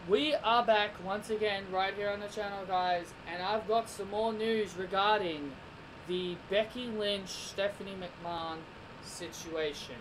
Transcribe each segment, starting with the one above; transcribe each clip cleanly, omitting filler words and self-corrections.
We are back once again right here on the channel, guys, and I've got some more news regarding the Becky Lynch, Stephanie McMahon situation.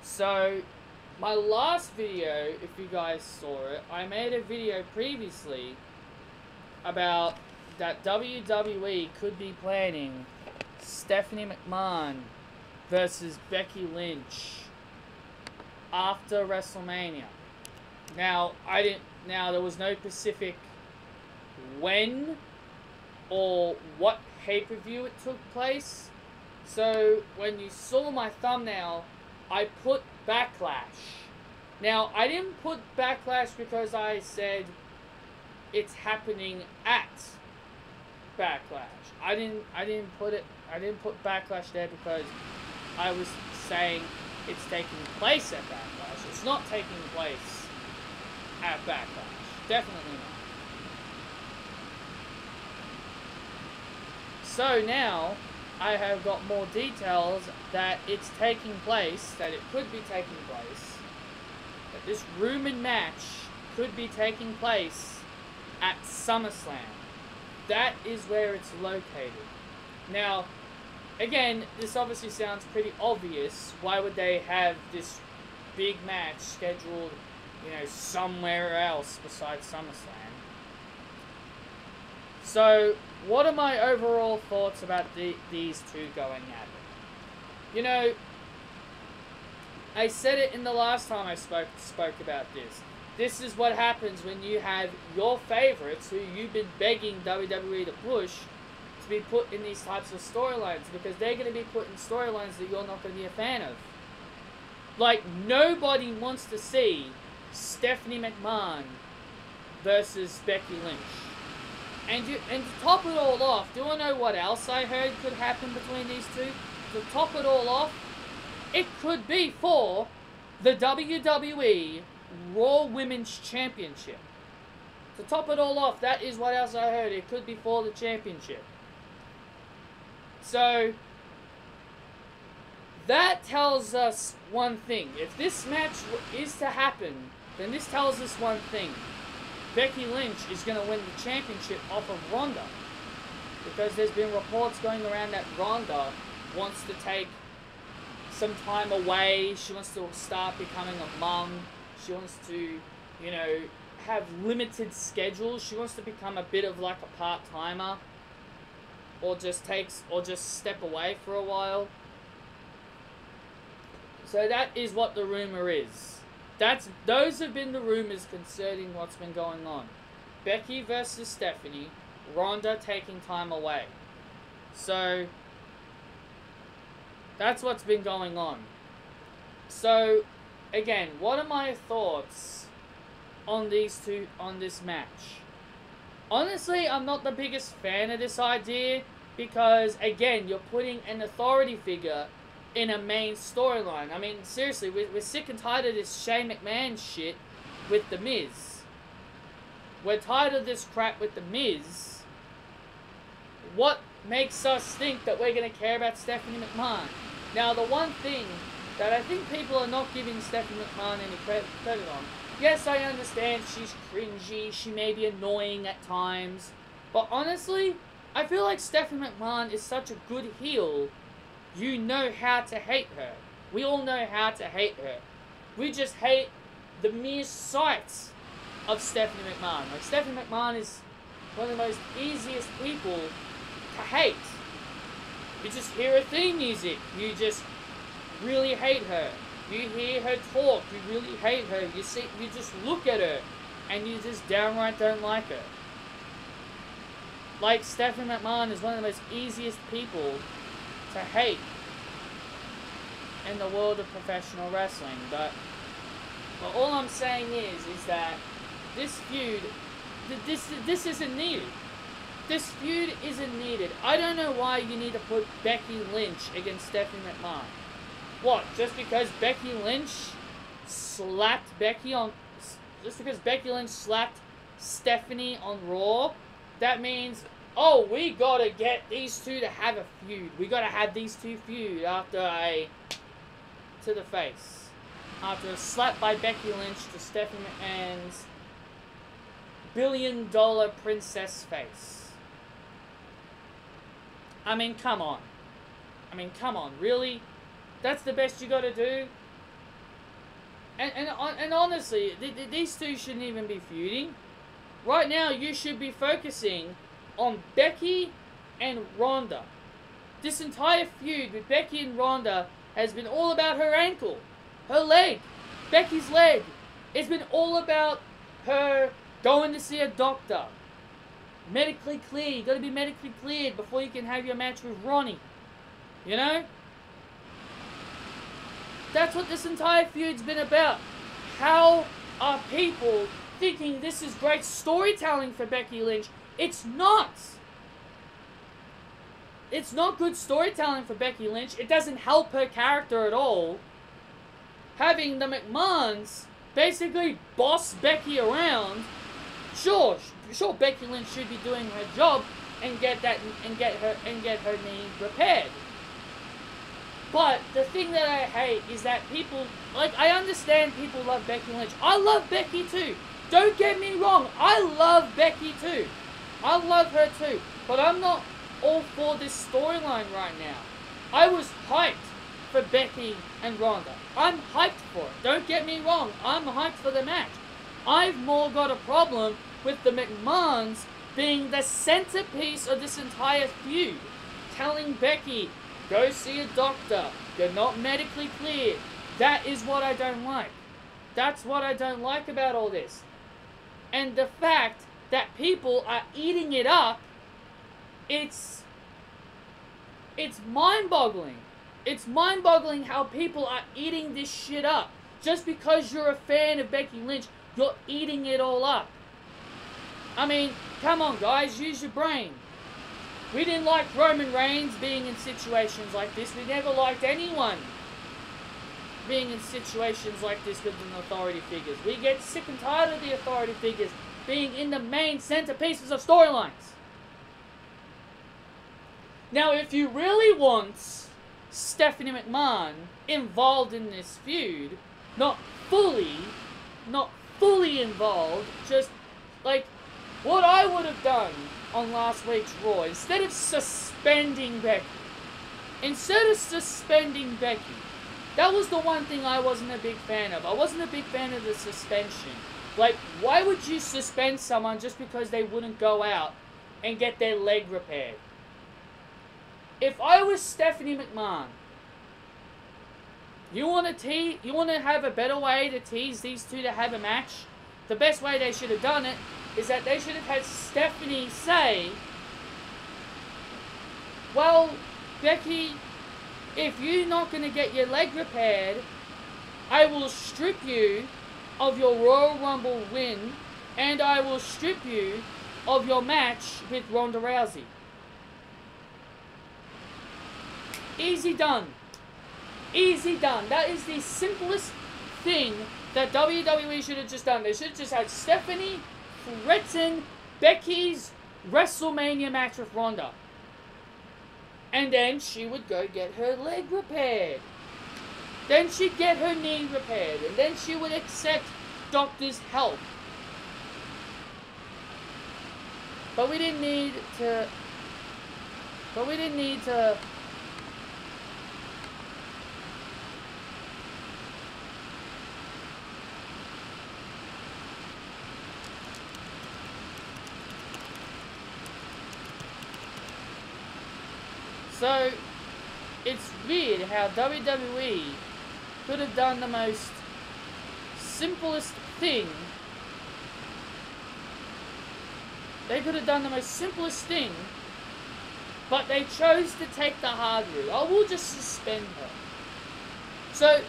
So, my last video, if you guys saw it, I made a video previously about that WWE could be planning Stephanie McMahon versus Becky Lynch after WrestleMania. Now, there was no specific when or what pay-per-view it took place. So, when you saw my thumbnail, I put Backlash. Now, I didn't put Backlash because I said it's happening at Backlash. I didn't put Backlash there because I was saying it's taking place at Backlash. It's not taking place at Backlash. Definitely not. So now, I have got more details that it's taking place, that it could be taking place, that this rumored match could be taking place at Summerslam. That is where it's located. Now, again, this obviously sounds pretty obvious. Why would they have this big match scheduled, somewhere else besides SummerSlam? So, what are my overall thoughts about these two going at it? I said it in the last time I spoke about this. This is what happens when you have your favorites, who you've been begging WWE to push, to be put in these types of storylines, because they're going to be put in storylines that you're not going to be a fan of. Like, nobody wants to see Stephanie McMahon versus Becky Lynch. And to top it all off, do you want to know what else I heard could happen between these two? To top it all off, it could be for the WWE Raw Women's Championship. To top it all off, that is what else I heard. It could be for the championship. So, that tells us one thing. If this match is to happen, then this tells us one thing. Becky Lynch is going to win the championship off of Ronda. Because there's been reports going around that Ronda wants to take some time away. She wants to start becoming a mum. She wants to, have limited schedules. She wants to become a bit of like a part-timer. Or just step away for a while. So that is what the rumor is. Those have been the rumors concerning what's been going on. Becky versus Stephanie, Ronda taking time away. So that's what's been going on. So again, what are my thoughts on these two, on this match? Honestly, I'm not the biggest fan of this idea because, again, you're putting an authority figure in a main storyline. I mean, seriously, we're sick and tired of this Shane McMahon shit with The Miz. We're tired of this crap with The Miz. What makes us think that we're going to care about Stephanie McMahon? Now, the one thing that I think people are not giving Stephanie McMahon any credit on, yes, I understand she's cringy, she may be annoying at times, but honestly, I feel like Stephanie McMahon is such a good heel. You know how to hate her. We all know how to hate her. We just hate the mere sight of Stephanie McMahon. Like, Stephanie McMahon is one of the most easiest people to hate. You just hear her theme music, you just really hate her. You hear her talk, you really hate her. You just look at her, and you just downright don't like her. Like, Stephanie McMahon is one of the most easiest people to hate in the world of professional wrestling. But all I'm saying is that this feud, this isn't needed. This feud isn't needed. I don't know why you need to put Becky Lynch against Stephanie McMahon. What, just because Becky Lynch slapped just because Becky Lynch slapped Stephanie on Raw, that means, oh, we gotta get these two to have a feud. We gotta have these two feud after to the face. After a slap by Becky Lynch to Stephanie McMahon's billion-dollar princess face. I mean, come on. I mean, come on, really? That's the best you gotta do? And honestly, these two shouldn't even be feuding. Right now, you should be focusing on Becky and Ronda. This entire feud with Becky and Ronda has been all about her ankle, her leg, Becky's leg. It's been all about her going to see a doctor. Medically cleared. You gotta be medically cleared before you can have your match with Ronnie. You know? That's what this entire feud's been about. How are people thinking this is great storytelling for Becky Lynch? It's not. It's not good storytelling for Becky Lynch. It doesn't help her character at all. Having the McMahons basically boss Becky around. Sure, Becky Lynch should be doing her job and get her knee repaired. But the thing that I hate is that people, like, I understand people love Becky Lynch. I love Becky too. Don't get me wrong. I love Becky too. I love her too. But I'm not all for this storyline right now. I was hyped for Becky and Ronda. I'm hyped for it. Don't get me wrong. I'm hyped for the match. I've more got a problem with the McMahons being the centerpiece of this entire feud. Telling Becky, go see a doctor. You're not medically cleared. That is what I don't like. That's what I don't like about all this. And the fact that people are eating it up, it's mind-boggling. It's mind-boggling how people are eating this shit up. Just because you're a fan of Becky Lynch, you're eating it all up. I mean, come on guys, use your brain. We didn't like Roman Reigns being in situations like this. We never liked anyone being in situations like this with the authority figures. We get sick and tired of the authority figures being in the main centerpieces of storylines. Now, if you really want Stephanie McMahon involved in this feud, not fully involved, just like what I would have done on last week's Raw, instead of suspending Becky, that was the one thing I wasn't a big fan of. I wasn't a big fan of the suspension. Like, why would you suspend someone just because they wouldn't go out and get their leg repaired? If I was Stephanie McMahon, you want to have a better way to tease these two to have a match? The best way they should have done it is that they should have had Stephanie say, well, Becky, if you're not going to get your leg repaired, I will strip you of your Royal Rumble win, and I will strip you of your match with Ronda Rousey. Easy done. Easy done. That is the simplest thing that WWE should have just done. They should have just had Stephanie threaten Becky's WrestleMania match with Ronda. And then she would go get her leg repaired. Then she'd get her knee repaired. And then she would accept doctor's help. But we didn't need to... So, it's weird how WWE could have done the most simplest thing. They could have done the most simplest thing, but they chose to take the hard route. Oh, we'll just suspend her. So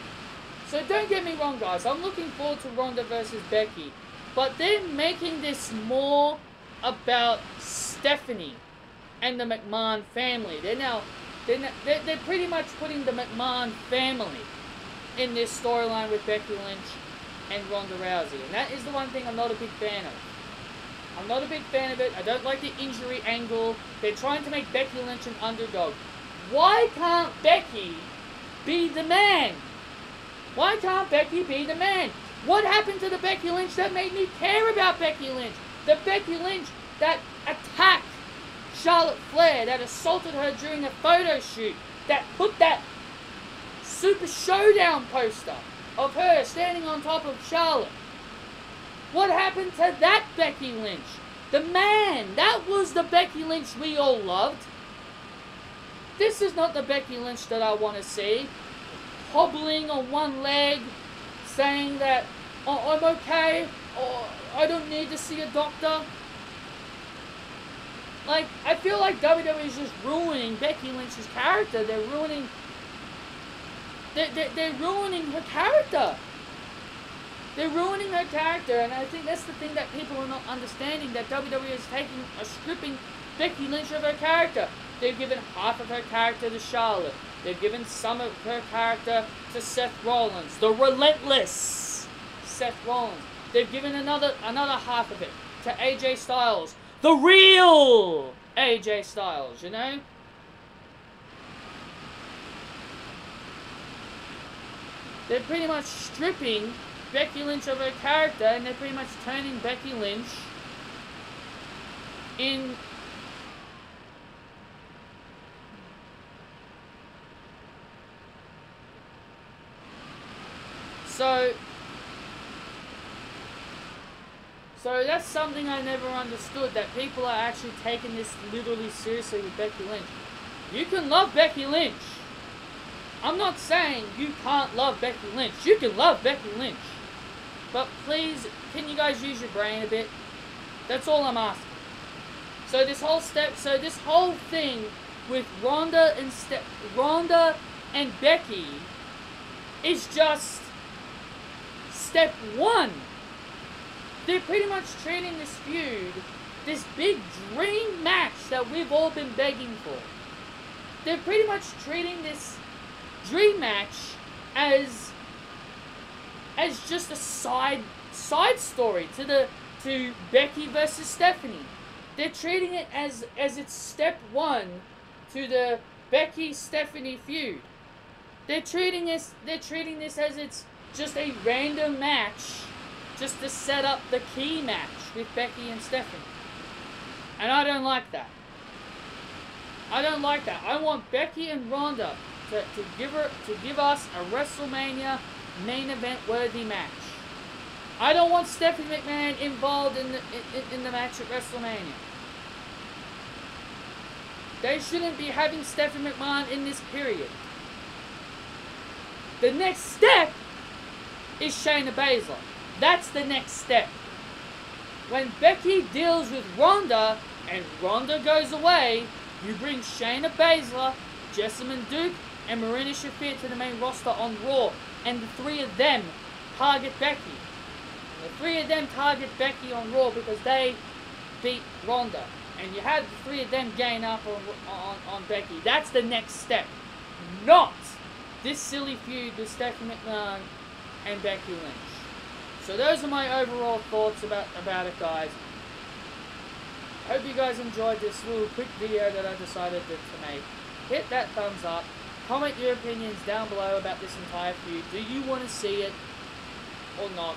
don't get me wrong, guys. I'm looking forward to Ronda versus Becky, but they're making this more about Stephanie and the McMahon family. They're pretty much putting the McMahon family in this storyline with Becky Lynch and Ronda Rousey. And that is the one thing I'm not a big fan of. I'm not a big fan of it. I don't like the injury angle. They're trying to make Becky Lynch an underdog. Why can't Becky be the man? Why can't Becky be the man? What happened to the Becky Lynch that made me care about Becky Lynch? The Becky Lynch that attacked Charlotte Flair, that assaulted her during a photo shoot, that put that Super Showdown poster of her standing on top of Charlotte. What happened to that Becky Lynch? The man, that was the Becky Lynch we all loved. This is not the Becky Lynch that I want to see. Hobbling on one leg, saying that, oh, I'm okay, or I don't need to see a doctor. Like, I feel like WWE is just ruining Becky Lynch's character. They're ruining her character. They're ruining her character, and I think that's the thing that people are not understanding, that WWE is stripping Becky Lynch of her character. They've given half of her character to Charlotte. They've given some of her character to Seth Rollins, the relentless Seth Rollins. They've given another half of it to AJ Styles, the real AJ Styles, you know? They're pretty much stripping Becky Lynch of her character, and they're pretty much turning Becky Lynch in... So that's something I never understood, that people are actually taking this literally seriously with Becky Lynch. You can love Becky Lynch. I'm not saying you can't love Becky Lynch. You can love Becky Lynch. But please, can you guys use your brain a bit? That's all I'm asking. So this whole thing with Ronda and Becky is just step one. They're pretty much treating this feud, this big dream match that we've all been begging for. They're pretty much treating this dream match as just a side story to Becky versus Stephanie. They're treating it as it's step one to the Becky Stephanie feud. They're treating this as it's just a random match, just to set up the key match with Becky and Stephanie. And I don't like that. I don't like that. I want Becky and Ronda to give us a WrestleMania main event worthy match. I don't want Stephanie McMahon involved in the match at WrestleMania. They shouldn't be having Stephanie McMahon in this period. The next step is Shayna Baszler. That's the next step. When Becky deals with Ronda and Ronda goes away, you bring Shayna Baszler, Jessamyn Duke, and Marina Shafir to the main roster on Raw, and the three of them target Becky. The three of them target Becky on Raw because they beat Ronda, and you have the three of them gain up on Becky. That's the next step, not this silly feud with Stephanie McMahon and Becky Lynch. So those are my overall thoughts about it, guys. Hope you guys enjoyed this little quick video that I decided to make. Hit that thumbs up. Comment your opinions down below about this entire feud. Do you want to see it or not?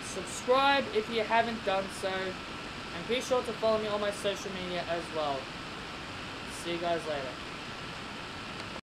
Subscribe if you haven't done so. And be sure to follow me on my social media as well. See you guys later.